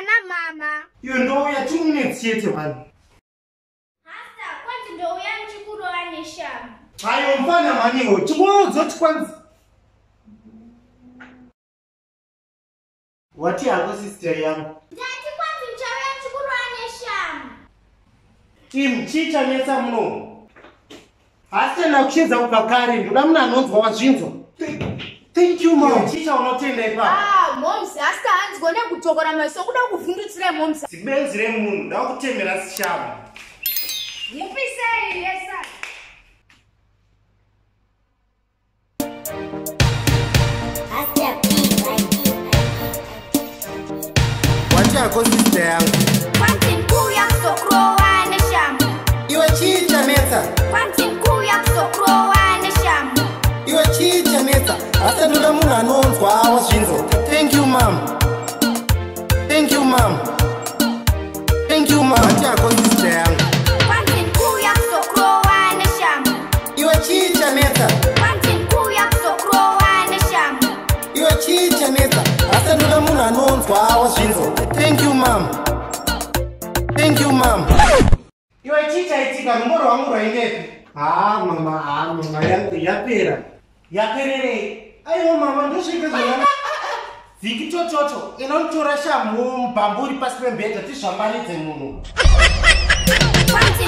na mama. You know you're 2 minutes yet, man. Hasta, kwanza ndo yangu chikuro anisha. Hayo mfana maniho, chukua zote kwanza. Wati yako sister yangu? Ndati kwanza mchawe yangu chikuro anisha. Tim, chicha nesa mno. Hasta na kucheza ukakari, ndo mna anonzwa wazvinzo. Thank you, mom. Chicha unotenda ipa. Momsi, hasta hanzi gone kutokora meso kuda kuvhundutsire momsi. Sibenzire munhu, ndakutemera sishamu. Mupisei, yesa. Wati yako sister yangu? Kwanti mkuu ya kusokrowa neshamu. Iwe chicha nesa. Kwanti mkuu ya kusokrowa neshamu. Iwe chicha nesa. Hasta ndo munhu anonzwa wazvinzo. Thank you, mom. Thank you, mom. Thank you, mom. Wati yako sister yangu? Kwanti mkuu ya kusokrowa neshamu. Iwe chicha nesa. Kwanti mkuu ya kusokrowa neshamu. Iwe chicha nesa. Hasta ndo munhu anonzwa wazvinzo. Thank you, mom. Thank you, mom. Iwe chicha itika rumoro wangu rwaingepi? Mama yangu yapera. Yaperere. Aiwa mama ndosvika zvona. Vhiki chochocho inotora shamu mbamburi pasi pembedha tizvambanidze munhu. Kwanti